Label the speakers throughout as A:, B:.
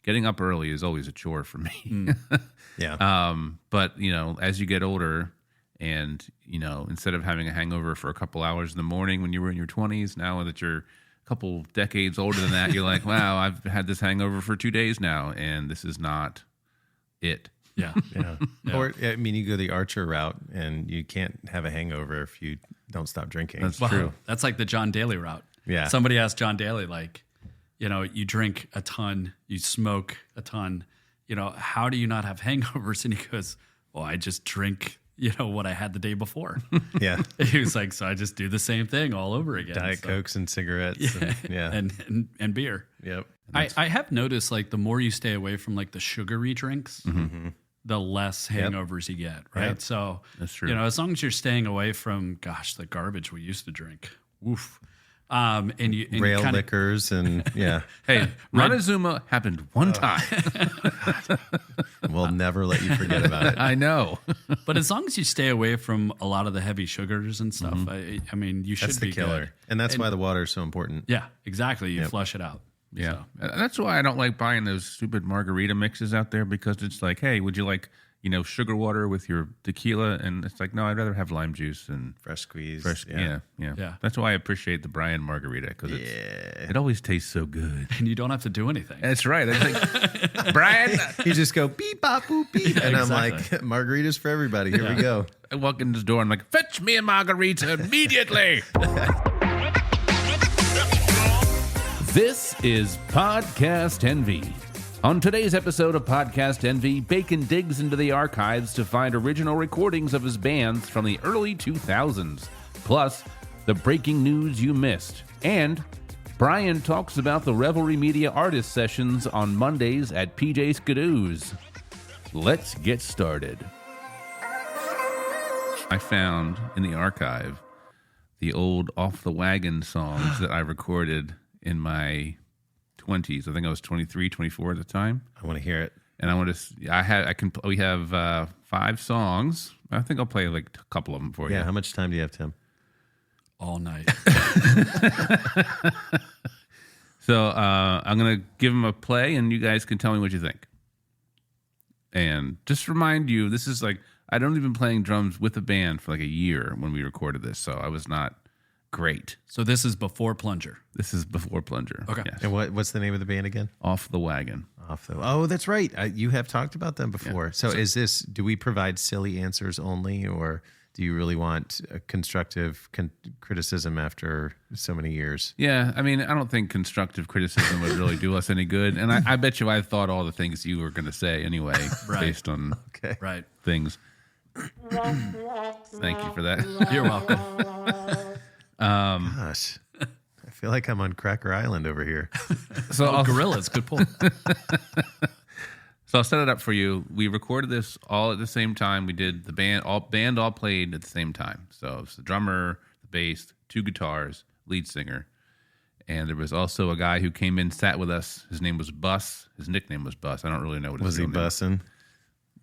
A: getting up early is always a chore for me.
B: Yeah.
A: But, as you get older and, instead of having a hangover for a couple hours in the morning when you were in your 20s, now that you're a couple decades older than that, you're like, wow, I've had this hangover for 2 days now, and this is not it.
B: Yeah. Or, you go the Archer route, and you can't have a hangover if you don't stop drinking.
A: That's true.
C: That's like the John Daly route.
B: Yeah.
C: Somebody asked John Daly, you drink a ton, you smoke a ton, how do you not have hangovers? And he goes, well, I just drink, what I had the day before.
B: Yeah.
C: He was like, so I just do the same thing all over again.
B: Diet Cokes and cigarettes.
C: And beer.
B: Yep.
C: I have noticed the more you stay away from the sugary drinks, the less hangovers you get, right?
B: Yep.
C: So
A: that's true.
C: As long as you're staying away from, the garbage we used to drink. Woof. And
B: rail liquors and
A: Hey, Montezuma happened one time.
B: We'll never let you forget about it.
A: I know.
C: But as long as you stay away from a lot of the heavy sugars and stuff, you should
B: That's
C: be
B: the killer.
C: good.
B: And that's why the water is so important.
C: Yeah, exactly. You flush it out.
A: Yeah. That's why I don't like buying those stupid margarita mixes out there, because it's like, hey, would you like, sugar water with your tequila? And it's like, no, I'd rather have lime juice and
B: fresh squeeze.
A: Yeah. That's why I appreciate the Brian margarita, because it always tastes so good.
C: And you don't have to do anything.
A: That's right. It's like, Brian.
B: You just go beep, bop, boop, beep. And I'm like, margaritas for everybody. Here we go.
A: I walk in this door, I'm like, fetch me a margarita immediately. This is PODCASTNV. On today's episode of PODCASTNV, Bacon digs into the archives to find original recordings of his bands from the early 2000s, plus the breaking news you missed. And Brian talks about the Revelry Media Artist Sessions on Mondays at PJ Skidoos. Let's get started. I found in the archive the old Off the Wagon songs that I recorded in my 20s. I think I was 23, 24 at the time.
B: I want to hear it.
A: And we have 5 songs. I think I'll play a couple of them for you.
B: Yeah, how much time do you have, Tim?
C: All night.
A: So I'm going to give them a play, and you guys can tell me what you think. And just remind you, this is I'd only been playing drums with a band for a year when we recorded this, so I was not great.
C: So this is before Plunger.
A: This is before Plunger.
C: Okay.
A: Yes.
B: And what's the name of the band again?
A: Off the Wagon.
B: Oh, that's right. You have talked about them before. Yeah. So do we provide silly answers only, or do you really want a constructive criticism after so many years?
A: Yeah, I don't think constructive criticism would really do us any good. And I bet you I thought all the things you were going to say anyway, based on things. Thank you for that.
C: You're welcome.
B: Gosh, I feel like I'm on Cracker Island over here.
C: So gorillas, good pull.
A: So I'll set it up for you. We recorded this all at the same time. We did the band all played at the same time. So it's the drummer, the bass, 2 guitars, lead singer, and there was also a guy who came in, sat with us. His name was Bus. His nickname was Bus. I don't really know what his name was.
B: Was he bussing?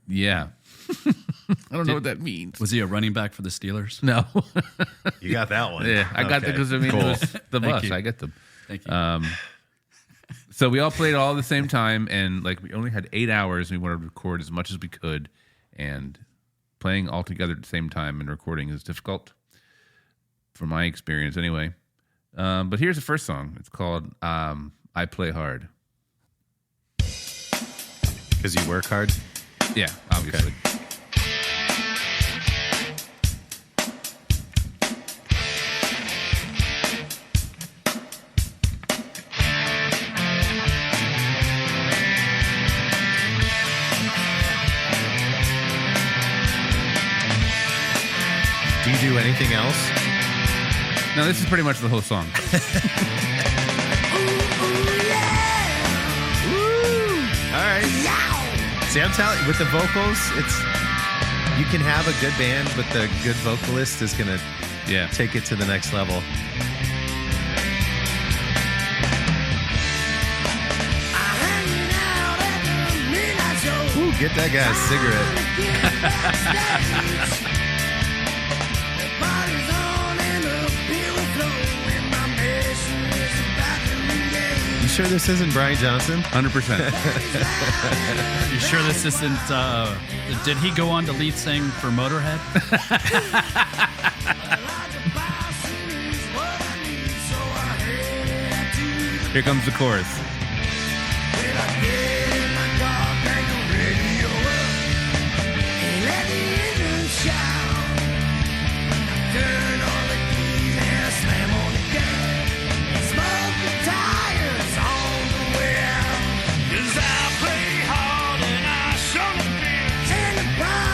A: Yeah. I don't know what that means.
C: Was he a running back for the Steelers?
A: No.
B: You got that one.
A: Yeah, I got that because it was the Bus.
C: You.
A: I get them.
C: Thank you.
A: So we all played all at the same time, and we only had 8 hours, and we wanted to record as much as we could. And playing all together at the same time and recording is difficult, from my experience anyway. But here's the first song. It's called I Play Hard.
B: Because you work hard?
A: Yeah, obviously. Okay.
B: Do you do anything else?
A: No, this is pretty much the whole song.
B: All right. See, I'm telling you, with the vocals, you can have a good band, but the good vocalist is going to take it to the next level. Ooh, get that guy a cigarette.
A: You
B: sure this isn't Brian Johnson?
A: 100%.
C: You sure this isn't? Did he go on to lead sing for Motorhead?
A: Here comes the chorus.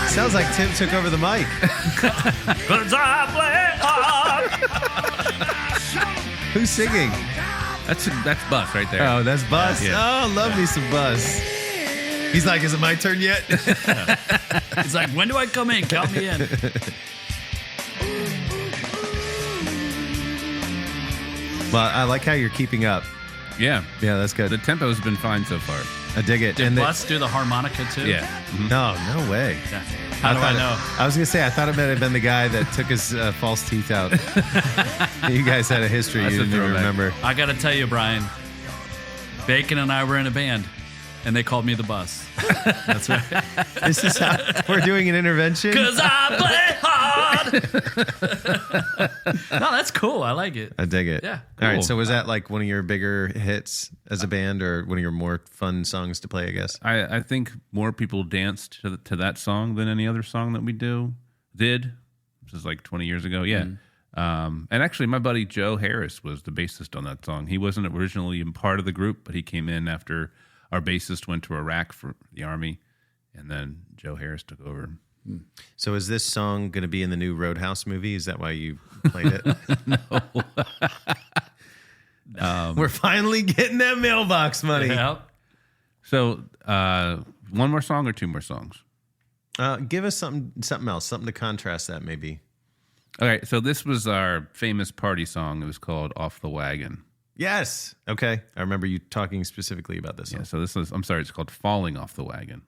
B: Sounds like Tim took over the mic. Who's singing?
A: That's Bus right there.
B: Oh, that's Bus.
A: Yeah.
B: Oh, love me some Bus. He's like, is it my turn yet?
C: He's like, when do I come in? Count me in.
B: Well, I like how you're keeping up.
A: Yeah.
B: Yeah, that's good.
A: The tempo's been fine so far.
B: I dig it.
C: Did Bus do the harmonica too?
A: Yeah.
B: No way.
C: Yeah. How do I know?
B: I was going to say, I thought it might have been the guy that took his false teeth out. You guys had a history
A: That's
B: you
A: a
B: didn't even
A: throwback.
B: remember.
C: I got to tell you, Brian, Bacon and I were in a band, and they called me the Bus. That's right.
B: This is how we're doing an intervention.
C: Because I play hard. No, that's cool. I like it.
B: I dig it.
C: Yeah,
B: All right.
A: cool.
B: So was that like one of your bigger hits as a band, or one of your more fun songs to play, I guess?
A: I think more people danced to that song than any other song that we did. This is like 20 years ago. Yeah. And actually, my buddy Joe Harris was the bassist on that song. He wasn't originally part of the group, but he came in after our bassist went to Iraq for the Army, and then Joe Harris took over.
B: So is this song going to be in the new Roadhouse movie? Is that why you played it?
A: No.
B: We're finally getting that mailbox money.
C: Yeah.
A: So, one more song or two more songs?
B: Give us something else, something to contrast that maybe.
A: Okay, so this was our famous party song. It was called Off the Wagon.
B: Yes. Okay. I remember you talking specifically about this song.
A: Yeah, so this is, I'm sorry, it's called Falling Off the Wagon.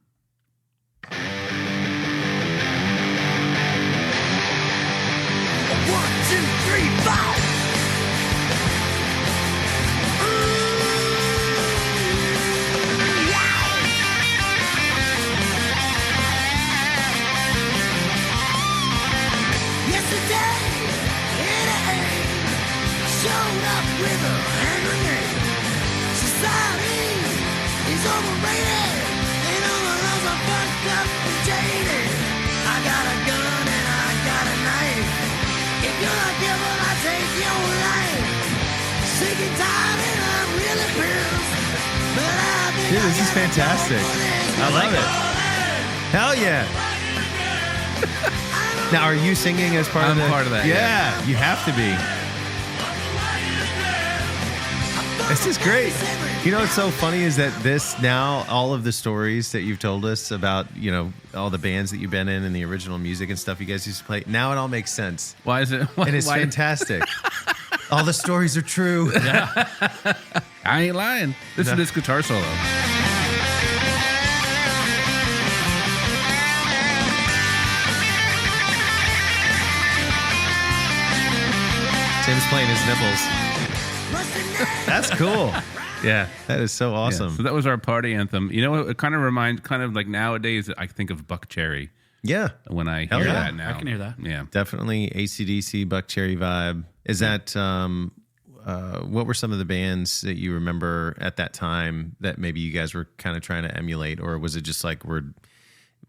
D: 1, 2, 3, 4. Showed up with a hand grenade. Society is overrated, and all of us are fucked up and jaded. I got a gun and I got a knife. If you're not careful, I take your life. Sick and tired and I'm really pissed, but I think
B: Dude, this is fantastic. I love it. Hell yeah. Now, are you singing as part of
A: I'm
B: the...
A: part of that,
B: Yeah, you have to be. This is great. You know what's so funny is that this now, all of the stories that you've told us about, you know, all the bands that you've been in and the original music and stuff you guys used to play, now it all makes sense.
A: Why is it?
B: And it's
A: why-
B: fantastic. All the stories are true.
A: I ain't lying. Listen to this guitar solo.
B: Tim's playing his nipples. That's cool.
A: Yeah.
B: That is so awesome.
A: Yeah. So that was our party anthem. You know, it kind of reminds, kind of like nowadays, I think of Buck Cherry
B: Yeah,
A: when I
B: Hell
A: hear
B: yeah.
A: that now.
C: I can hear that.
A: Yeah.
B: definitely AC/DC, Buck Cherry vibe. Is that what were some of the bands that you remember at that time that maybe you guys were kind of trying to emulate, or was it just like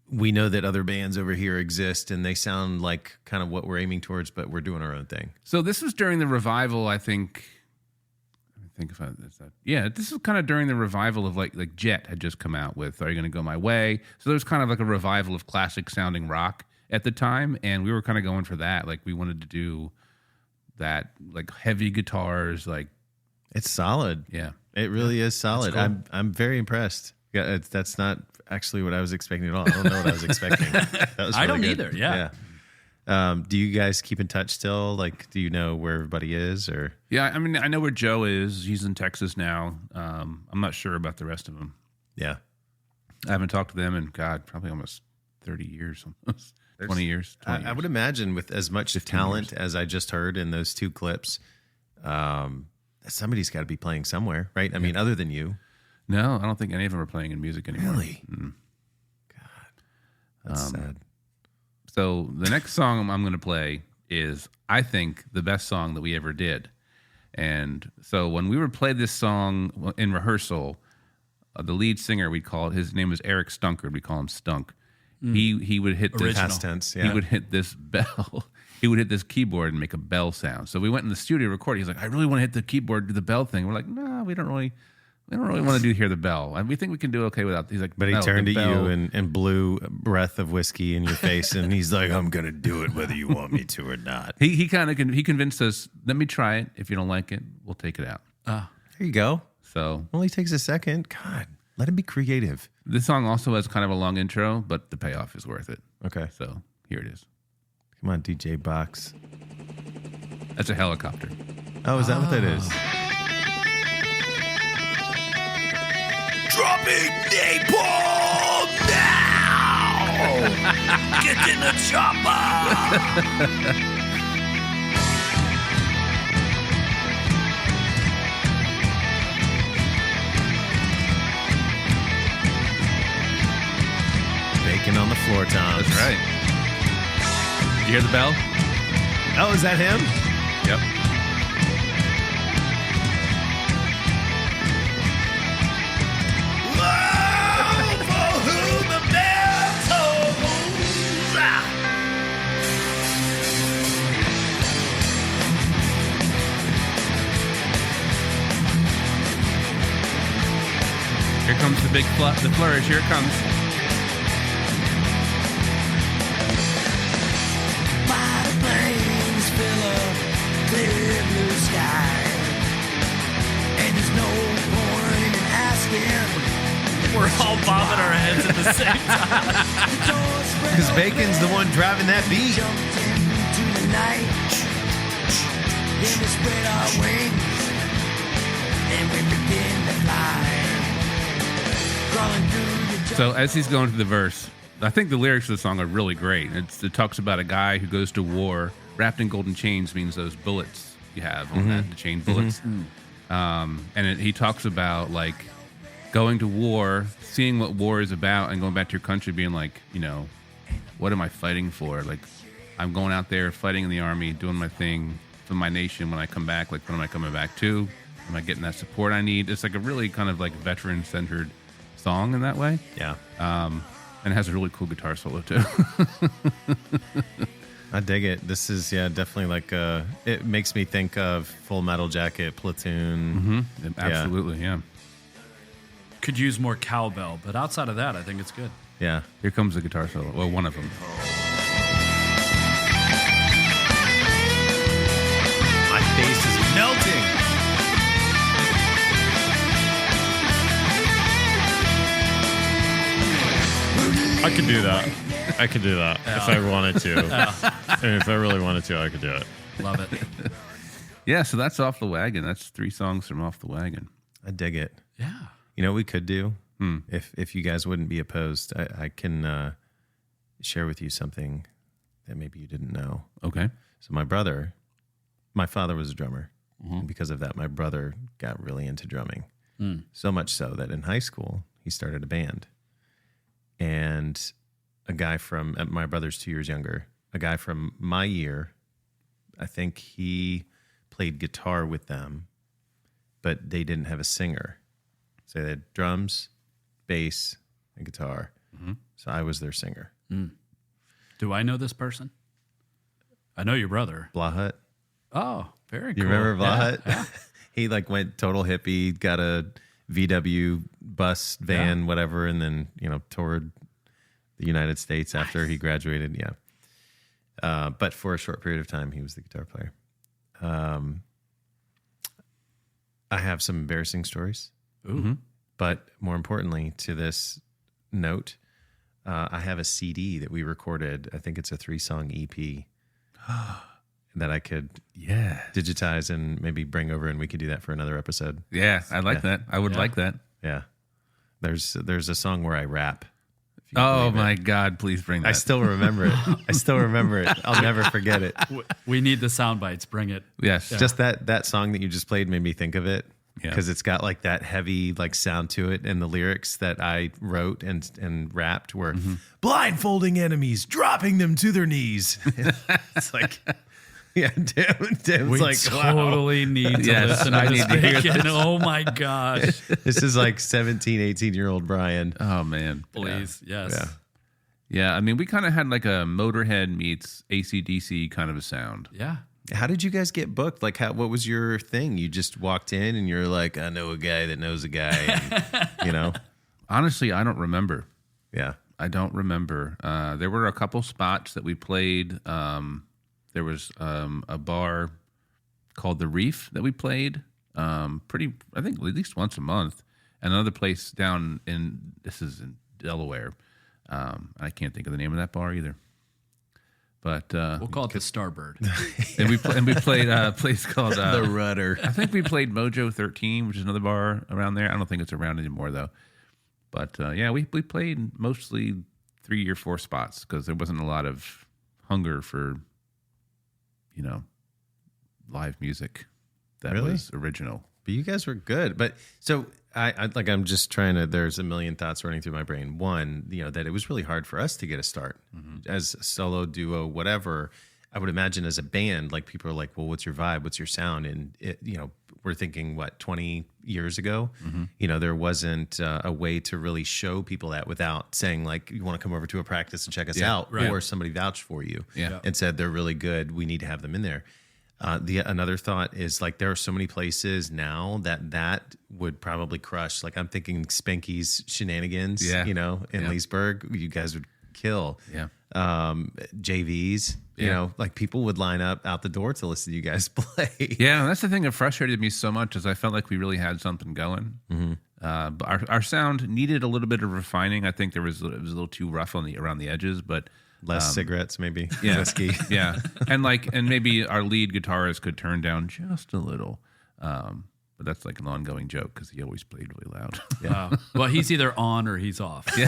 B: we know that other bands over here exist and they sound like kind of what we're aiming towards, but we're doing our own thing?
A: So this was during the revival, I think. This is kind of during the revival of like Jet had just come out with Are You Gonna Go My Way? So there was kind of like a revival of classic sounding rock at the time, and we were kind of going for that. Like we wanted to do that, like heavy guitars, like
B: It's solid.
A: yeah.
B: It really is solid.
C: cool.
B: I'm very impressed. Yeah, that's not actually what I was expecting at all. I don't know what I was expecting. That was
C: I
B: really
C: don't
B: good.
C: either, yeah.
B: Do you guys keep in touch still? Like, do you know where everybody is, or?
A: Yeah, I mean, I know where Joe is. He's in Texas now. I'm not sure about the rest of them.
B: Yeah.
A: I haven't talked to them in, God, probably almost 30 years, almost 20 years. 20
B: I
A: years.
B: would imagine with as much talent as I just heard in those two clips, somebody's got to be playing somewhere, right? I mean, other than you.
A: No, I don't think any of them are playing in music anymore.
B: Really? God, that's sad.
A: So the next song I'm going to play is, I think, the best song that we ever did. And so when we would play this song in rehearsal, the lead singer, we'd call it, his name was Eric Stunkard. We call him Stunk. He would hit this
B: past tense. Yeah.
A: He would hit this bell. He would hit this keyboard and make a bell sound. So we went in the studio to record. He's like, I really want to hit the keyboard, do the bell thing. We're like, no, we don't really want to hear the bell. And we think we can do okay without. He's like,
B: but he
A: no,
B: turned
A: the
B: to
A: bell.
B: you and blew a breath of whiskey in your face, and he's like, I'm gonna do it whether you want me to or not.
A: He kind of he convinced us. Let me try it. If you don't like it, we'll take it out.
B: There you go.
A: So
B: Only takes a second. God, let him be creative.
A: this song also has kind of a long intro, but the payoff is worth it.
B: Okay,
A: So here it is.
B: come on, DJ Box.
A: That's a helicopter.
B: Oh, is that what that is?
D: Dropping napalm now! Get in the chopper!
B: Bacon on the floor, Tom.
A: That's right. You hear the bell?
B: Oh, is that him?
A: Yep.
D: For whom the bell tolls.
A: Here comes the big the flourish. Here it comes.
D: Mighty plains fill a clear blue sky. And there's no point in asking.
C: We're all bobbing our heads at the same time.
B: Because Bacon's the one driving that beat.
D: Jumped into the night. Then we spread our wings. And we begin to fly. Crawling through the
A: So as he's going through the verse, I think the lyrics of the song are really great. It talks about a guy who goes to war. Wrapped in golden chains means those bullets you have on that, the chain bullets. He talks about like going to war, seeing what war is about, and going back to your country, being like, you know, what am I fighting for? Like, I'm going out there fighting in the army, doing my thing for my nation. When I come back, like, when am I coming back to? Am I getting that support I need? It's like a really kind of like veteran-centered song in that way.
B: Yeah.
A: And it has a really cool guitar solo too.
B: I dig it. This is, definitely like, it makes me think of Full Metal Jacket, Platoon.
A: Absolutely, yeah.
C: Could use more cowbell, but outside of that, I think it's good.
B: Yeah.
A: Here comes the guitar solo. Well, one of them.
B: My face is melting.
E: I could do that. I could do that if I wanted to. And if I really wanted to, I could do it.
C: Love it.
A: Yeah, so that's Off the Wagon. That's 3 songs from Off the Wagon.
B: I dig it.
C: Yeah.
B: You know what we could do? If you guys wouldn't be opposed, I can share with you something that maybe you didn't know.
A: Okay.
B: So my father was a drummer. And because of that, my brother got really into drumming. So much so that in high school, he started a band. And a guy from, my brother's 2 years younger, a guy from my year, I think he played guitar with them, but they didn't have a singer. So they had drums, bass, and guitar. So I was their singer.
C: Do I know this person? I know your brother.
B: Blahut.
C: Oh, very cool.
B: You remember Blahut?
C: Yeah.
B: He like went total hippie, got a VW bus van, whatever, and then, toured the United States after he graduated. Yeah. But for a short period of time, he was the guitar player. I have some embarrassing stories. But more importantly, to this note, I have a CD that we recorded. I think it's a 3-song EP that I could digitize and maybe bring over, and we could do that for another episode.
A: Yeah, I like that. I would like that.
B: Yeah. There's a song where I rap. Can you
A: Oh
B: believe it?
A: my God! Please bring that.
B: I still remember it. I'll never forget it.
C: We need the sound bites. Bring it.
A: Yes.
B: Just that song that you just played made me think of it.
A: Yeah.
B: Because it's got like that heavy like sound to it, and the lyrics that I wrote and rapped were blindfolding enemies, dropping them to their knees. It's like, yeah, Tim's
C: We
B: like, wow.
C: totally need to
A: Yes,
C: listen
A: I
C: to
A: need
C: this
A: to hear
C: bacon. Oh my gosh.
B: This is like 17, 18-year-old Brian.
A: Oh man.
C: Please. Yes.
B: Yeah.
A: Yeah. I mean, we kind of had like a Motorhead meets AC/DC kind of a sound.
C: Yeah.
B: How did you guys get booked? Like, what was your thing? You just walked in and you're like, I know a guy that knows a guy, and, you know?
A: Honestly, I don't remember.
B: Yeah.
A: I don't remember. There were a couple spots that we played. There was a bar called The Reef that we played I think at least once a month. And another place down this is in Delaware. I can't think of the name of that bar either. But
C: We'll call it the Starbird.
A: and we played a place called
B: The Rudder.
A: I think we played Mojo 13, which is another bar around there. I don't think it's around anymore though. But yeah, we played mostly 3 or 4 spots because there wasn't a lot of hunger for, live music that
B: Really?
A: was original.
B: But you guys were good. But so I'm just trying to, there's a million thoughts running through my brain. One, that it was really hard for us to get a start as a solo, duo, whatever. I would imagine as a band, like people are like, well, what's your vibe? What's your sound? And we're thinking 20 years ago, there wasn't a way to really show people that without saying like, you want to come over to a practice and check us out,
C: right.
B: or somebody vouched for you
A: Yeah.
B: and said, they're really good. We need to have them in there. Another thought is like there are so many places now that would probably crush. Like I'm thinking Spanky's Shenanigans,
A: Yeah.
B: in Leesburg, you guys would kill.
A: Yeah.
B: JVs, like people would line up out the door to listen to you guys play.
A: Yeah, and that's the thing that frustrated me so much is I felt like we really had something going. But our sound needed a little bit of refining. I think it was a little too rough around the edges, but
B: Less cigarettes, maybe.
A: yeah,
B: Whiskey.
A: yeah, and maybe our lead guitarist could turn down just a little. But that's like an ongoing joke because he always played really loud.
C: Well, he's either on or he's off.
B: We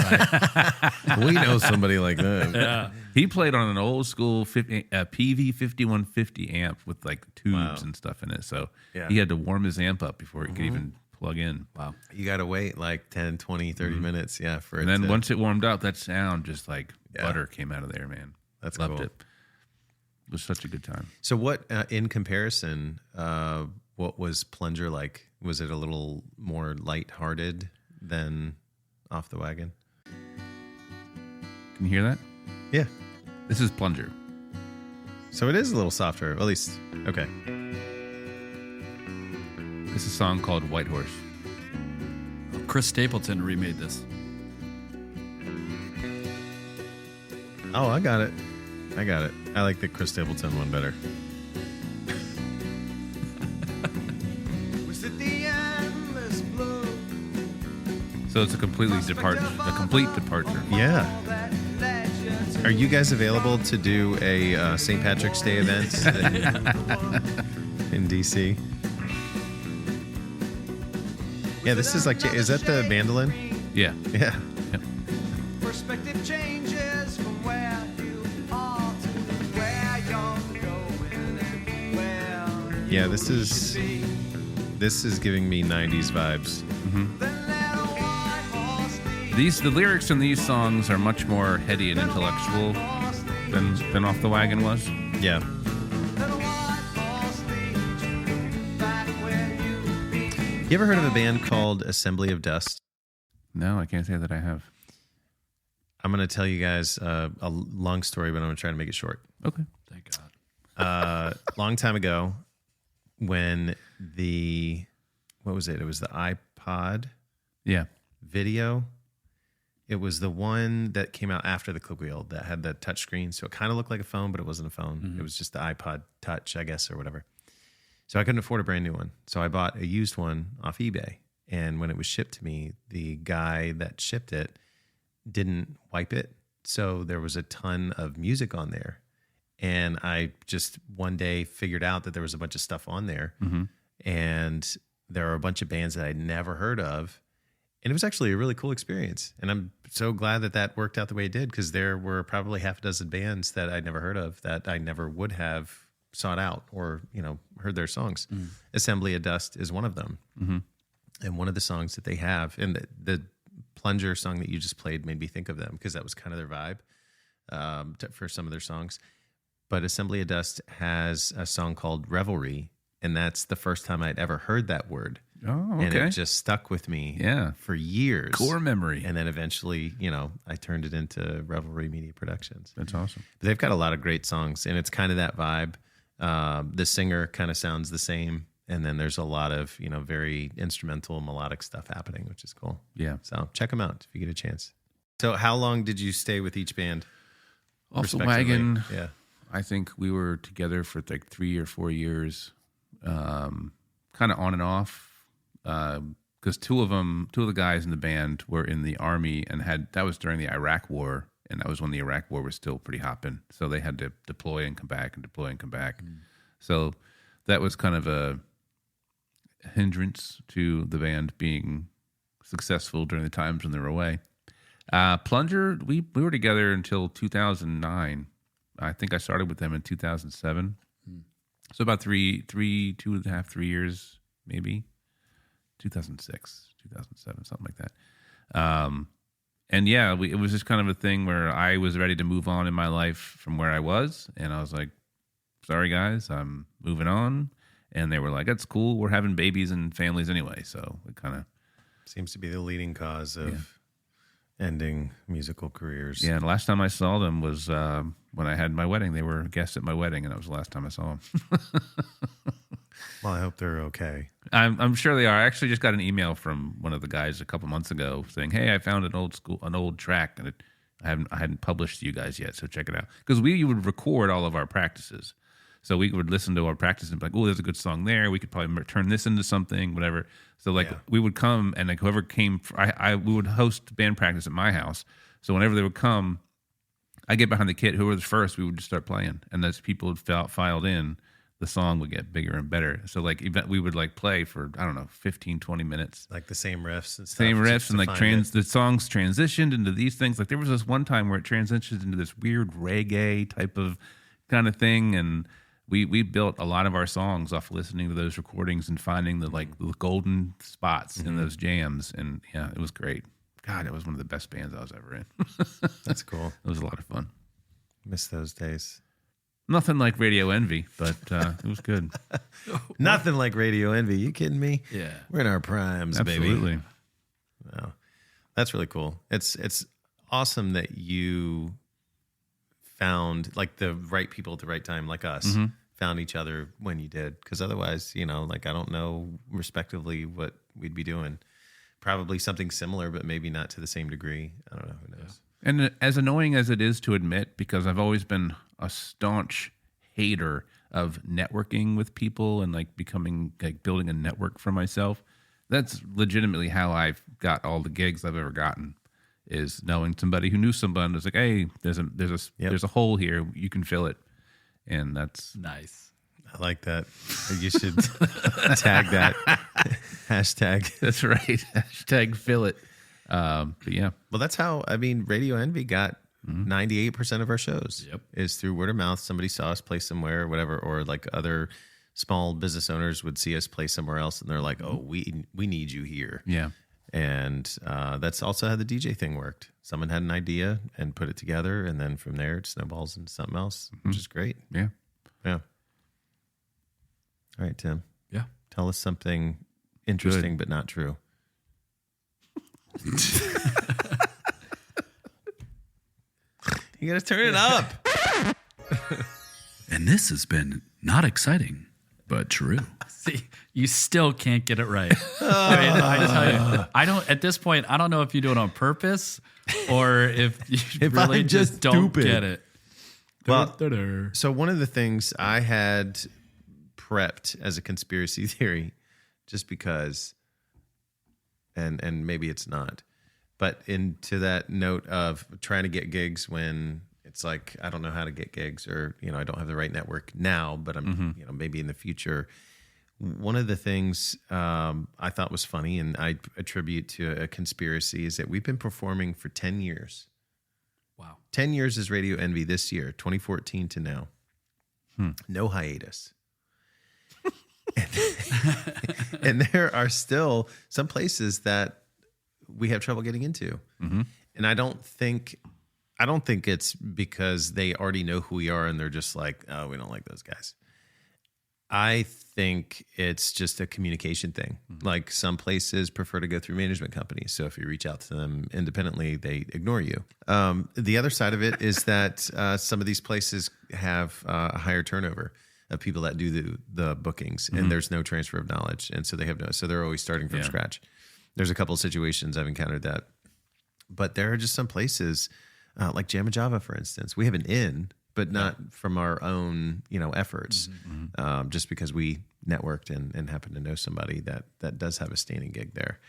B: know somebody like that.
C: Yeah.
A: He played on an old school PV 5150 amp with like tubes and stuff in it. So
B: Yeah.
A: he had to warm his amp up before he could even plug in.
C: Wow.
B: You got to wait like 10, 20, 30 minutes. Yeah. For
A: And
B: it
A: then
B: to,
A: once it warmed up, that sound just like
B: Yeah.
A: butter came out of there, man.
B: That's
A: Loved
B: cool.
A: it. It was such a good time.
B: So what, in comparison, what was Plunger like? Was it a little more lighthearted than Off the Wagon?
A: Can you hear that?
B: Yeah.
A: This is Plunger.
B: So it is a little softer, at least. Okay.
A: This is a song called White Horse.
C: Chris Stapleton remade this.
B: Oh, I got it. I like the Chris Stapleton one better.
A: So it's a complete departure.
B: Yeah. Are you guys available to do a St. Patrick's Day event in DC? Yeah, this is like, is that the mandolin?
A: Yeah.
B: Yeah.
D: Perspective changes from where you are to where you're going and where
B: Yeah, this is giving me 90s vibes.
D: the little white horse leads.
A: The lyrics in these songs are much more heady and intellectual than Off the Wagon was.
B: Yeah.
D: Little white horse leads you back where you belong.
B: You ever heard of a band called Assembly of Dust?
A: No, I can't say that I have.
B: I'm going to tell you guys a long story, but I'm going to try to make it short.
A: Okay.
C: Thank God.
B: Long time ago, when what was it? It was the iPod
A: Yeah.
B: video. It was the one that came out after the click wheel that had the touch screen. So it kind of looked like a phone, but it wasn't a phone. It was just the iPod Touch, I guess, or whatever. So I couldn't afford a brand new one. So I bought a used one off eBay. And when it was shipped to me, the guy that shipped it didn't wipe it. So there was a ton of music on there. And I just one day figured out that there was a bunch of stuff on there. And there are a bunch of bands that I'd never heard of. And it was actually a really cool experience. And I'm so glad that worked out the way it did, because there were probably half a dozen bands that I'd never heard of that I never would have sought out or, heard their songs. Assembly of Dust is one of them. And one of the songs that they have, and the Plunger song that you just played made me think of them, because that was kind of their vibe for some of their songs. But Assembly of Dust has a song called Revelry, and that's the first time I'd ever heard that word.
A: Oh, okay.
B: And it just stuck with me for years.
A: Core memory.
B: And then eventually, I turned it into Revelry Media Productions.
A: That's awesome.
B: But they've got a lot of great songs, and it's kind of that vibe. The singer kind of sounds the same, and then there's a lot of, very instrumental, melodic stuff happening, which is cool.
A: Yeah.
B: So check them out if you get a chance. So how long did you stay with each band?
A: Off the Wagon.
B: Yeah.
A: I think we were together for like 3 or 4 years, kind of on and off. Because two of the guys in the band were in the Army and that was during the Iraq War, and that was when the Iraq War was still pretty hopping. So they had to deploy and come back and deploy and come back. So that was kind of a hindrance to the band being successful during the times when they were away. Plunger, we were together until 2009. I think I started with them in 2007. So about 2.5, 3 years, maybe. 2006, 2007, something like that. And yeah, it was just kind of a thing where I was ready to move on in my life from where I was. And I was like, sorry, guys, I'm moving on. And they were like, that's cool. We're having babies and families anyway. So it kind of
B: seems to be the leading cause of ending musical careers.
A: Yeah, the last time I saw them was when I had my wedding. They were guests at my wedding, and that was the last time I saw them.
B: Well, I hope they're okay.
A: I'm sure they are. I actually just got an email from one of the guys a couple months ago saying, "Hey, I found an old track, and I hadn't published to you guys yet, so check it out." Because we would record all of our practices, so we would listen to our practice and be like, "Oh, there's a good song there. We could probably turn this into something, whatever." So we would come, and like whoever came, we would host band practice at my house. So whenever they would come, I get behind the kit. Whoever was first, we would just start playing, and as people had filed in, the song would get bigger and better. So we would play for, I don't know, 15, 20 minutes.
B: Like the same riffs and stuff.
A: Same riffs, and the songs transitioned into these things. Like there was this one time where it transitioned into this weird reggae type of kind of thing. And we built a lot of our songs off listening to those recordings and finding the golden spots in those jams. And yeah, it was great. God, it was one of the best bands I was ever in.
B: That's cool.
A: It was a lot of fun.
B: Miss those days.
A: Nothing like Radio Envy, but it was good.
B: Nothing like Radio Envy. You kidding me?
C: Yeah.
B: We're in our primes,
A: Absolutely.
B: baby. Wow. That's really cool. It's awesome that you found the right people at the right time, like us, found each other when you did. Because otherwise, I don't know respectively what we'd be doing. Probably something similar, but maybe not to the same degree. I don't know. Who knows?
A: And as annoying as it is to admit, because I've always been a staunch hater of networking with people and building a network for myself, that's legitimately how I've got all the gigs I've ever gotten, is knowing somebody who knew somebody who's like, hey, there's a hole here, you can fill it. And that's
C: nice.
B: I like that. You should tag that hashtag.
A: That's right. Hashtag fill it. But yeah.
B: Well, that's how, Radio Envy got 98% of our shows.
C: Yep.
B: Is through word of mouth. Somebody saw us play somewhere or whatever, or other small business owners would see us play somewhere else and they're like, oh, we need you here.
A: Yeah.
B: And that's also how the DJ thing worked. Someone had an idea and put it together, and then from there it snowballs into something else, which is great.
A: Yeah.
B: Yeah. All right, Tim.
C: Yeah.
B: Tell us something interesting but not true. You gotta turn it up.
C: And this has been not exciting, but true. See, you still can't get it right. I tell you, I don't. At this point, I don't know if you do it on purpose or if you really
B: I'm
C: just don't
B: stupid.
C: get it.
B: Well, so one of the things I had prepped as a conspiracy theory, just because, and maybe it's not, but into that note of trying to get gigs when it's like, I don't know how to get gigs, or, I don't have the right network now, but I'm, maybe in the future, One of the things I thought was funny, and I attribute to a conspiracy, is that we've been performing for 10 years.
C: Wow.
B: 10 years is Radio Envy this year, 2014 to now. No hiatus. And there are still some places that we have trouble getting into. And I don't think it's because they already know who we are and they're just like, oh, we don't like those guys. I think it's just a communication thing. Like some places prefer to go through management companies. So if you reach out to them independently, they ignore you. The other side of it is that some of these places have a higher turnover of people that do the bookings, and there's no transfer of knowledge. And so they're always starting from scratch. There's a couple of situations I've encountered that. But there are just some places like Jamma Java, for instance. We have an in, but not from our own, efforts, just because we networked and happen to know somebody that does have a standing gig there.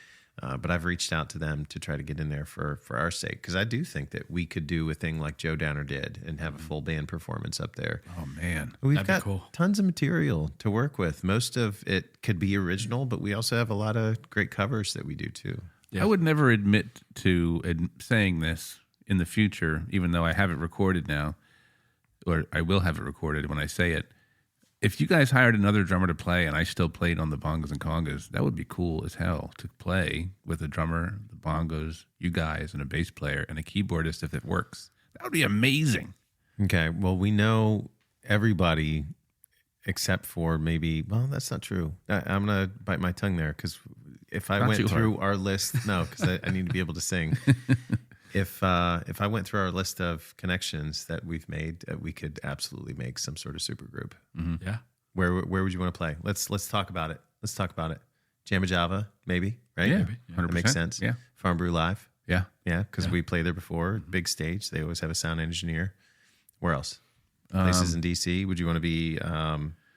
B: But I've reached out to them to try to get in there for our sake, because I do think that we could do a thing like Joe Downer did and have a full band performance up there.
A: Oh, man.
B: We've got tons of material to work with. Most of it could be original, but we also have a lot of great covers that we do too.
A: I would never admit to saying this in the future, even though I have it recorded now, or I will have it recorded when I say it. If you guys hired another drummer to play and I still played on the bongos and congas, that would be cool as hell to play with a drummer, the bongos, you guys, and a bass player and a keyboardist if it works. That would be amazing.
B: Okay. Well, we know everybody except for maybe, well, that's not true. I'm going to bite my tongue there, because if I went through our list, no, because I need to be able to sing. If I went through our list of connections that we've made, we could absolutely make some sort of super group.
C: Yeah.
B: Where would you want to play? Let's talk about it. Jamma Java, maybe, right?
A: Yeah,
B: maybe.
A: 100%.
B: That makes sense.
A: Yeah.
B: Farm Brew Live.
A: Yeah.
B: Yeah, because we played there before. Big stage. They always have a sound engineer. Where else? Places in DC. Would you want to be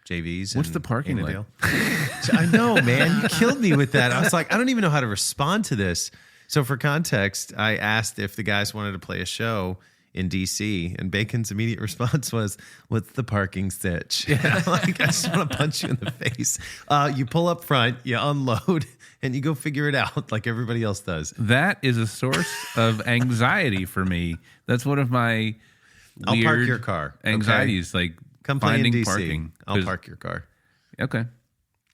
B: JVs?
A: What's the parking like?
B: I know, man. You killed me with that. I was like, I don't even know how to respond to this. So for context, I asked if the guys wanted to play a show in DC, and Bacon's immediate response was, "What's the parking stitch?" Yeah. Like, I just want to punch you in the face. You pull up front, you unload, and you go figure it out like everybody else does.
A: That is a source of anxiety for me. That's one of my
B: I'll park your car.
A: Anxieties,
B: okay?
A: like
B: come play
A: finding
B: in DC.
A: parking.
B: I'll park your car.
A: Okay.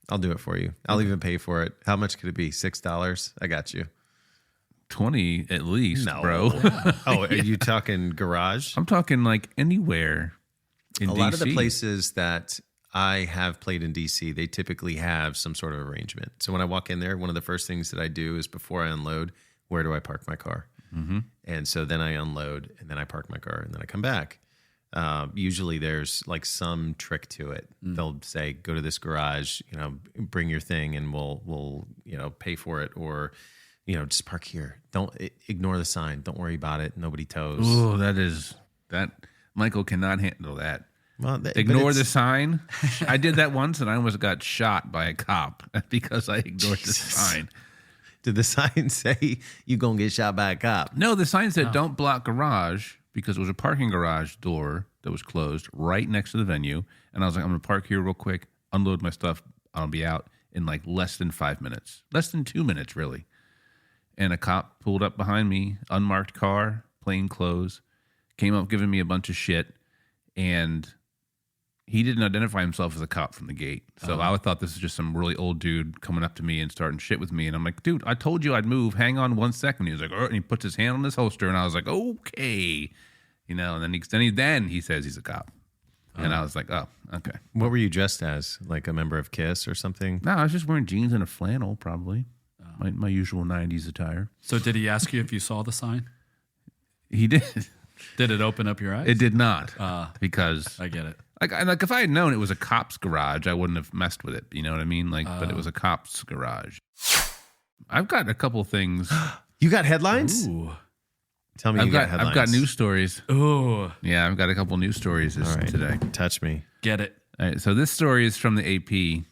B: I'll do it for you. I'll even pay for it. How much could it be? $6? I got you.
A: 20 at least, bro.
B: Oh, are you talking garage?
A: I'm talking like anywhere in DC.
B: A lot of the places that I have played in DC, they typically have some sort of arrangement. So when I walk in there, one of the first things that I do is, before I unload, where do I park my car? And so then I unload, and then I park my car, and then I come back. Usually there's like some trick to it. They'll say, go to this garage, bring your thing, and we'll pay for it, or just park here. Don't ignore the sign. Don't worry about it. Nobody tows.
A: Oh, that Michael cannot handle that.
B: Well,
A: ignore the sign. I did that once, and I almost got shot by a cop because I ignored the sign.
B: Did the sign say you gonna get shot by a cop?
A: No, the sign said don't block garage, because it was a parking garage door that was closed right next to the venue. And I was like, I'm gonna park here real quick, unload my stuff. I'll be out in like less than 5 minutes, less than 2 minutes, really. And a cop pulled up behind me, unmarked car, plain clothes, came up giving me a bunch of shit, and he didn't identify himself as a cop from the gate. So I thought this was just some really old dude coming up to me and starting shit with me. And I'm like, dude, I told you I'd move. Hang on 1 second. He was like, and he puts his hand on his holster, and I was like, okay. And then he says he's a cop. And I was like, oh, okay.
B: What were you dressed as? Like a member of KISS or something?
A: No, I was just wearing jeans and a flannel, probably. My usual 90s attire.
C: So did he ask you if you saw the sign?
A: He did.
C: Did it open up your eyes?
A: It did not, because
C: I get it.
A: Like if I had known it was a cop's garage, I wouldn't have messed with it. You know what I mean? But it was a cop's garage. I've got a couple things.
B: You got headlines?
C: Ooh.
B: Tell me you got headlines.
A: I've got news stories.
C: Ooh.
A: Yeah, I've got a couple news stories today.
B: Touch me.
C: Get it.
A: All right, so this story is from the AP.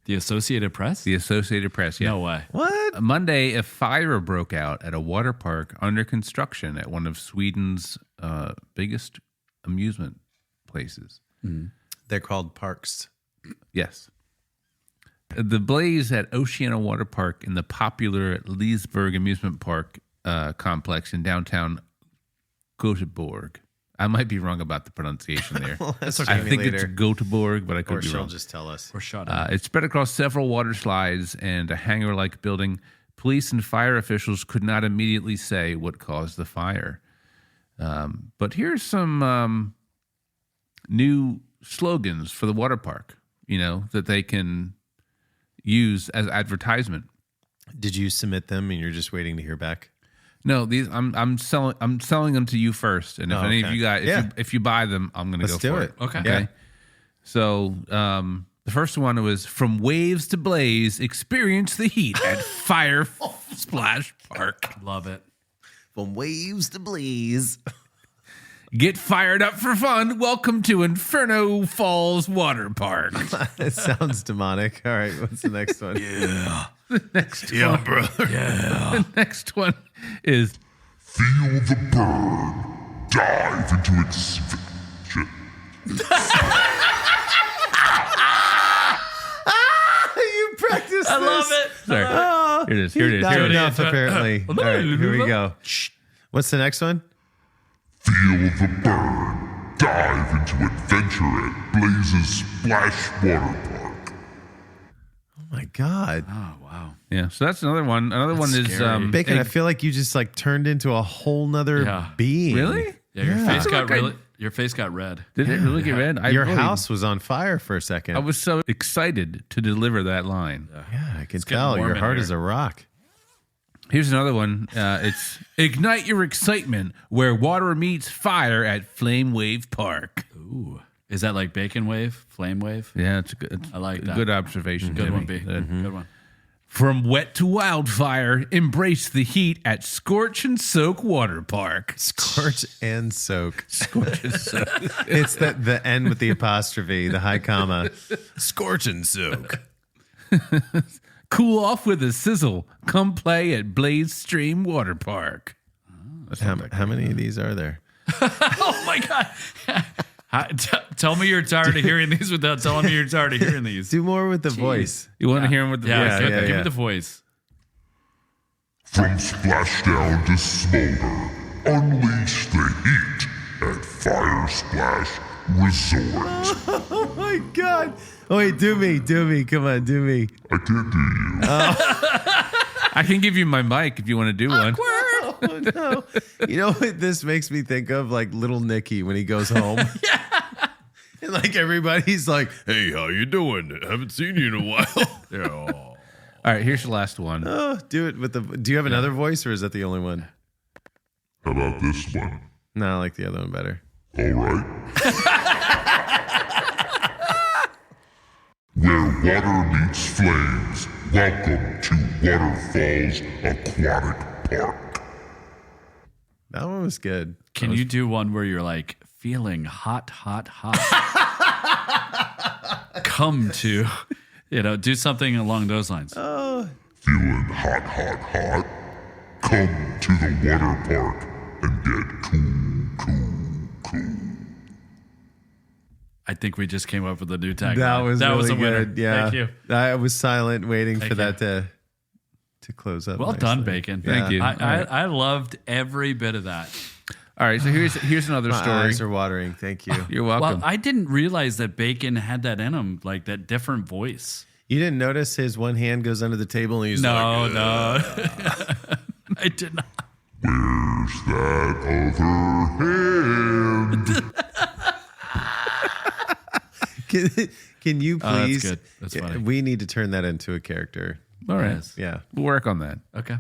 C: The Associated Press?
A: The Associated Press, yeah.
C: No way.
B: What?
A: Monday, a fire broke out at a water park under construction at one of Sweden's biggest amusement places.
B: They're called parks.
A: Yes. The blaze at Oceana Water Park in the popular Leesburg Amusement Park complex in downtown Göteborg. I might be wrong about the pronunciation there.
B: That's
A: I think it's Göteborg, but I could
B: or
A: be
B: she'll
A: wrong.
B: just tell us.
C: Or shut
A: It spread across several water slides and a hangar-like building. Police and fire officials could not immediately say what caused the fire. But here's some new slogans for the water park, that they can use as advertisement.
B: Did you submit them and you're just waiting to hear back?
A: No, these I'm selling them to you first, and if any of you guys, if you buy them, I'm going to go for it.
C: Okay.
A: Okay. So the first one was from waves to blaze, experience the heat at Fire Splash Park.
C: Love it.
B: From waves to blaze.
A: Get fired up for fun. Welcome to Inferno Falls Water Park.
B: It sounds demonic. All right, what's the next one?
A: The next one is
F: Feel the burn. Dive into its shit.
B: You practiced this.
C: I love it.
A: sorry. Here it is. Here it is.
B: Not
A: Here it is.
B: enough, apparently. All right, here we go. What's the next one?
F: Feel the burn. Dive into adventure at Blaze's Splash Water Park.
B: Oh my God.
C: Oh, wow.
A: Yeah. So that's another one. Another one is
C: scary.
B: Bacon, I feel like you just like turned into a whole nother
C: Yeah.
B: being.
A: really.
C: Yeah, your face
A: I
C: got
A: feel like
C: really. Your face got red.
A: Did it really get red?
B: Your
A: really-
B: house was on fire for a second.
A: I was so excited to deliver that line.
B: yeah, I can
C: getting
B: tell.
C: warm
B: Your
C: in
B: heart
C: here.
B: is a rock.
A: Here's another one. It's ignite your excitement where water meets fire at Flame Wave Park.
C: Ooh. Is that like bacon wave, flame wave?
A: Yeah, it's a good.
C: I like that.
A: Good observation.
C: Good
A: Jimmy.
C: one, B. Good one.
A: From wet to wildfire, embrace the heat at Scorch and Soak Water Park.
B: Scorch and soak.
A: Scorch and Soak.
B: It's the end with the apostrophe, the high comma. Scorch and soak.
A: Cool off with a sizzle. Come play at Blaze Stream Water Park.
B: How many of these are there?
C: Oh my God. Tell me you're tired of hearing these without telling me you're tired of hearing these.
B: Do more with the voice.
A: You want to hear him with the
C: Yeah,
A: voice?
C: give
A: Okay.
C: me the voice.
F: From splashdown to smolder, unleash the heat at Fire Splash Resort.
B: Oh my God. Oh, wait, do me. Come on, do me.
F: I can't do you.
A: I can give you my mic if you want to do one.
B: Oh, no. You know what this makes me think of? Like little Nicky when he goes home. Yeah. And like everybody's like, hey, how you doing? Haven't seen you in a while.
C: Yeah.
A: All right, here's the last one.
B: Oh, do it with the. Do you have another voice or is that the only one?
F: How about this one?
B: No, I like the other one better.
F: All right. Where water meets flames, welcome to Waterfalls Aquatic Park.
B: That one was good.
C: Can you do one where you're like feeling hot? Come to, do something along those lines.
F: Feeling hot? Come to the water park and get cool.
C: I think we just came up with a new tagline.
B: That was
C: a
B: really
C: winner.
B: good. Yeah.
C: Thank you.
B: I was silent waiting for
C: you.
B: that to close up.
C: Well
B: nicely.
C: done, Bacon.
A: Thank you.
C: I loved every bit of that.
A: All right, so here's another
B: My
A: story.
B: eyes are watering. Thank you.
A: You're welcome.
C: Well, I didn't realize that Bacon had that in him, like that different voice.
B: You didn't notice his one hand goes under the table and he's like,
C: No. I did not.
F: Where's that other hand?
B: Can you
C: that's
B: please?
C: good. That's funny.
B: We need to turn that into a character.
A: All right,
C: Yes.
B: Yeah.
A: we'll work on that.
C: Okay.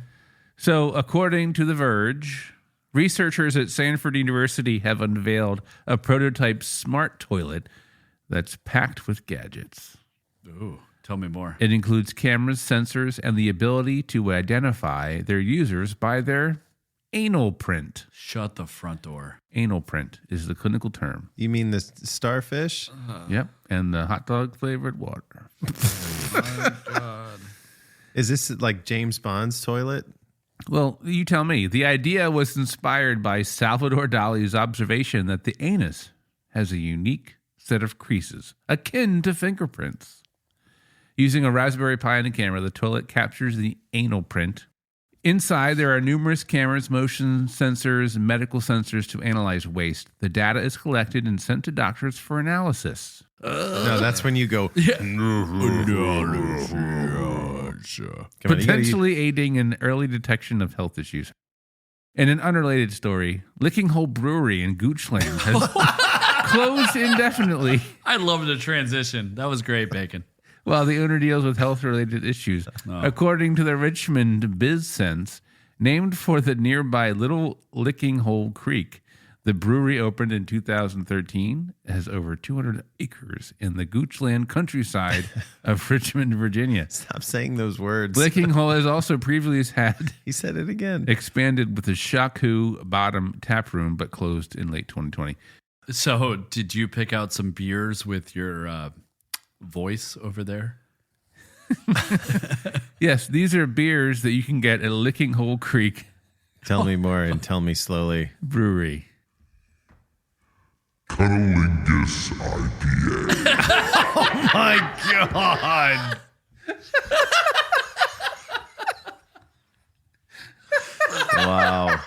A: So, according to The Verge, researchers at Stanford University have unveiled a prototype smart toilet that's packed with gadgets.
C: Ooh, tell me more.
A: It includes cameras, sensors, and the ability to identify their users by their anal print.
C: Shut the front door.
A: Anal print is the clinical term.
B: You mean the starfish?
A: Yep, and the hot dog flavored water.
B: Is this like James Bond's toilet?
A: Well, you tell me. The idea was inspired by Salvador Dali's observation that the anus has a unique set of creases, akin to fingerprints. Using a Raspberry Pi and a camera, the toilet captures the anal print. Inside, there are numerous cameras, motion sensors, and medical sensors to analyze waste. The data is collected and sent to doctors for analysis.
B: No, that's when you go.
A: Potentially aiding in early detection of health issues. In an unrelated story, Licking Hole Brewery in Goochland has closed indefinitely.
C: I love the transition. That was great, Bacon.
A: While the owner deals with health-related issues. According to the Richmond Biz Sense, named for the nearby Little Licking Hole Creek, the brewery opened in 2013, has over 200 acres in the Goochland countryside of Richmond, Virginia.
B: Stop saying those words.
A: Licking Hole has also previously had
B: He said it again.
A: expanded with the Shaku Bottom Tap Room, but closed in late 2020.
C: So, did you pick out some beers with your voice over there?
A: Yes, these are beers that you can get at Licking Hole Creek
B: Tell me more and tell me slowly.
A: Brewery.
F: Cunnilingus IPA.
B: My God. Wow.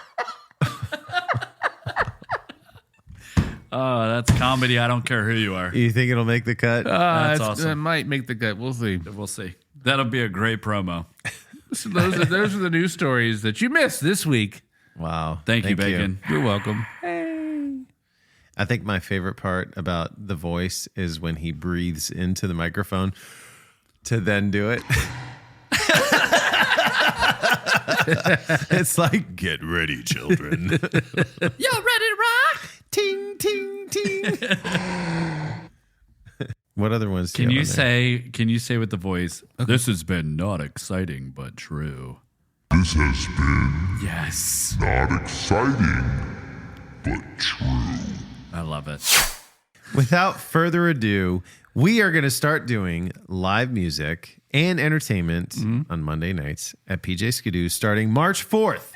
C: Oh, that's comedy. I don't care who you are.
B: You think it'll make the cut?
C: That's awesome.
A: That might make the cut. We'll see.
C: We'll see. That'll be a great promo.
A: So those are the news stories that you missed this week.
B: Wow.
C: Thank you, Bacon.
A: You're welcome.
B: I think my favorite part about the voice is when he breathes into the microphone to then do it. It's like, get ready, children.
C: You ready to rock?
B: Ting, ting, ting. What other ones do
C: Can
B: you
C: you
B: have on there?
C: say? Can you say with the voice? This has been not exciting, but true.
F: This has been
C: Yes,
F: not exciting, but true.
C: I love it.
B: Without further ado, we are going to start doing live music and entertainment on Monday nights at PJ Skidoos starting March 4th.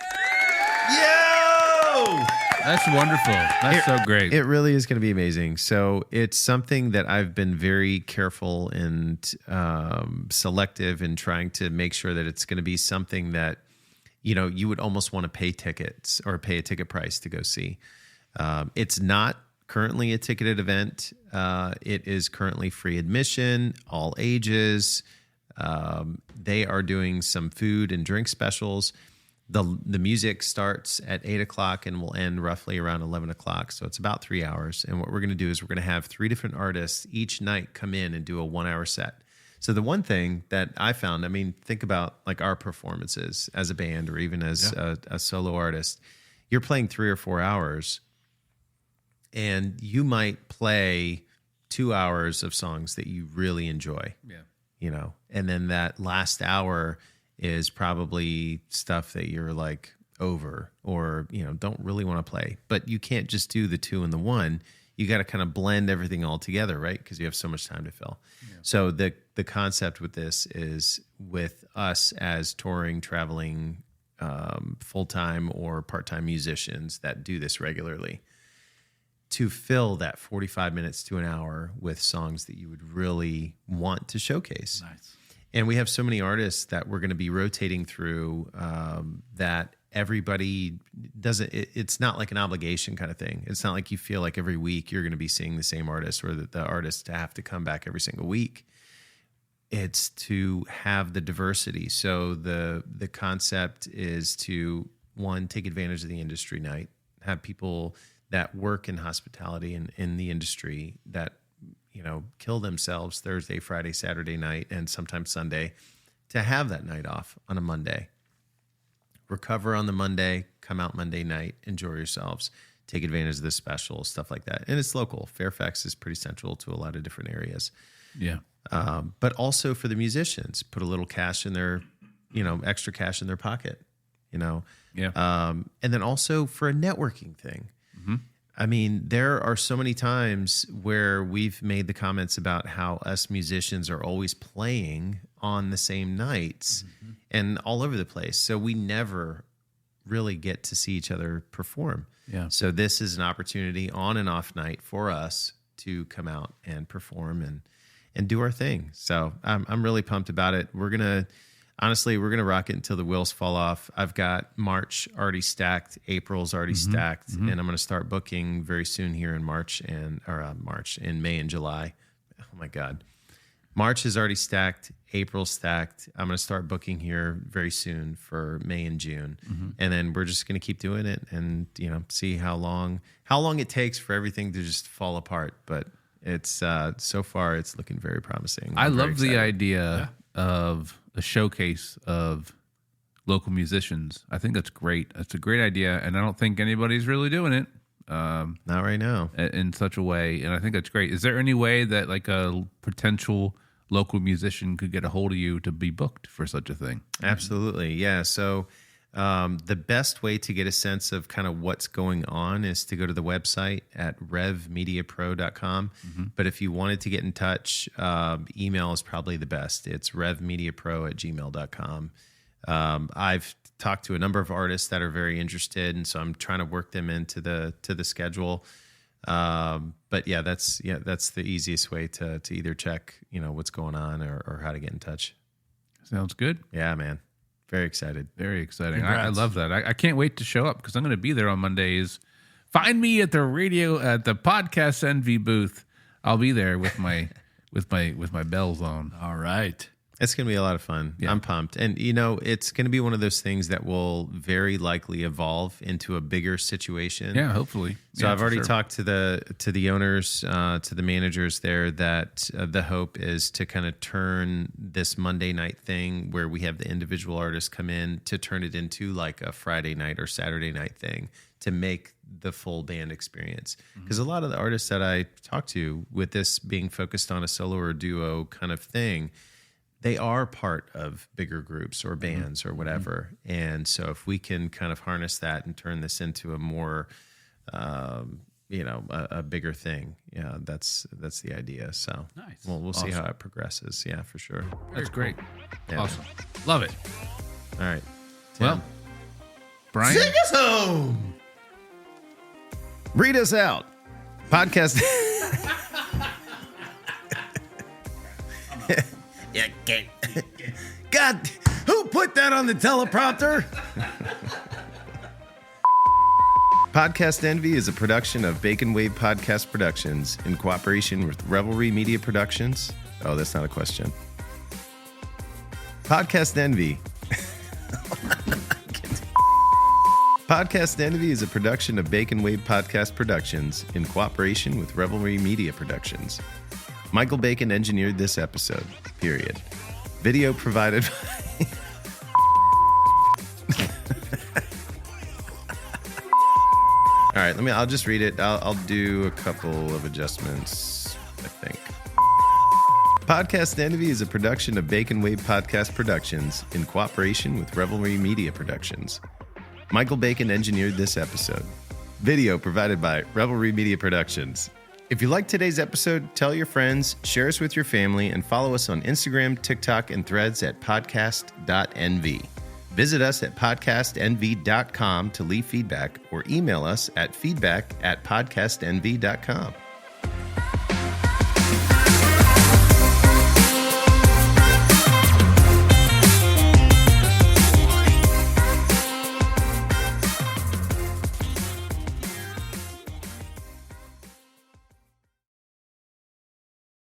B: Yo!
A: That's wonderful. That's so great.
B: It really is going to be amazing. So it's something that I've been very careful and selective in trying to make sure that it's going to be something that, you know, you would almost want to pay tickets or pay a ticket price to go see. It's not currently a ticketed event. It is currently free admission, all ages. They are doing some food and drink specials. The music starts at 8 o'clock and will end roughly around 11 o'clock. So it's about 3 hours. And what we're going to do is we're going to have 3 different artists each night come in and do a 1 hour set. So the one thing that I found, I mean, think about like our performances as a band or even as a solo artist. You're playing 3 or 4 hours and you might play 2 hours of songs that you really enjoy.
A: Yeah.
B: You know, and then that last hour is probably stuff that you're like over or, you know, don't really want to play. But you can't just do the 2 and the 1. You got to kind of blend everything all together, right? Because you have so much time to fill. Yeah. So the concept with this is with us as touring, traveling, full-time or part-time musicians that do this regularly, to fill that 45 minutes to an hour with songs that you would really want to showcase.
C: Nice.
B: And we have so many artists that we're going to be rotating through that everybody doesn't, it's not like an obligation kind of thing. It's not like you feel like every week you're going to be seeing the same artist or that the artists have to come back every single week. It's to have the diversity. So the concept is to, one, take advantage of the industry night, have people that work in hospitality and in the industry that, you know, kill themselves Thursday, Friday, Saturday night, and sometimes Sunday to have that night off on a Monday. Recover on the Monday, come out Monday night, enjoy yourselves, take advantage of the special, stuff like that. And it's local. Fairfax is pretty central to a lot of different areas.
A: Yeah.
B: But also for the musicians, put a little cash in their, you know, extra cash in their pocket, you know.
A: Yeah.
B: And then also for a networking thing. Mm-hmm. I mean, there are so many times where we've made the comments about how us musicians are always playing on the same nights and all over the place. So we never really get to see each other perform.
A: Yeah.
B: So this is an opportunity on and off night for us to come out and perform and do our thing. So I'm really pumped about it. We're gonna rock it until the wheels fall off. I've got March already stacked, April's already stacked, and I'm gonna start booking very soon here in in May and July. Oh my God. March is already stacked. April's stacked. I'm going to start booking here very soon for May and June. And then we're just going to keep doing it and, see how long it takes for everything to just fall apart. But it's so far it's looking very promising.
A: I
B: I'm very
A: love the
B: excited.
A: idea of a showcase of local musicians. I think that's great. That's a great idea. And I don't think anybody's really doing it.
B: Not right now.
A: In such a way. And I think that's great. Is there any way that like a potential local musician could get a hold of you to be booked for such a thing?
B: Absolutely. Yeah. So the best way to get a sense of kind of what's going on is to go to the website at revmediapro.com. But if you wanted to get in touch, email is probably the best. It's revmediapro@gmail.com. I've talked to a number of artists that are very interested, and so I'm trying to work them into the schedule. But yeah, that's the easiest way to either check, what's going on or how to get in touch.
A: Sounds good.
B: Yeah, man. Very excited.
A: Very exciting. I love that. I can't wait to show up because I'm going to be there on Mondays. Find me at the Podcast NV booth. I'll be there with my bells on.
C: All right.
B: It's going to be a lot of fun.
A: Yeah.
B: I'm pumped. And, it's going to be one of those things that will very likely evolve into a bigger situation.
A: Yeah, hopefully.
B: So
A: Yeah,
B: I've
A: for
B: already
A: sure.
B: talked to the owners, to the managers there that the hope is to kind of turn this Monday night thing where we have the individual artists come in to turn it into like a Friday night or Saturday night thing to make the full band experience. Because a lot of the artists that I talk to with this being focused on a solo or duo kind of thing, they are part of bigger groups or bands or whatever. And so if we can kind of harness that and turn this into a more, a bigger thing, that's the idea. So
C: Nice.
B: we'll see how it progresses. Yeah, for sure.
A: That's great.
B: Yeah.
A: Awesome. Love it.
B: All right.
A: Well, Brian.
B: Take us home. Read us out. Podcast. Yeah, God, who put that on the teleprompter? Podcast Envy is a production of Bacon Wave Podcast Productions in cooperation with Revelry Media Productions. Oh, that's not a question. Podcast Envy. Podcast Envy is a production of Bacon Wave Podcast Productions in cooperation with Revelry Media Productions. Michael Bacon engineered this episode, period. Video provided by... All right, I'll just read it. I'll do a couple of adjustments, I think. Podcast Envy is a production of Bacon Wave Podcast Productions in cooperation with Revelry Media Productions. Michael Bacon engineered this episode. Video provided by Revelry Media Productions. If you liked today's episode, tell your friends, share us with your family, and follow us on Instagram, TikTok, and Threads at podcast.nv. Visit us at podcastnv.com to leave feedback or email us at feedback@podcastnv.com.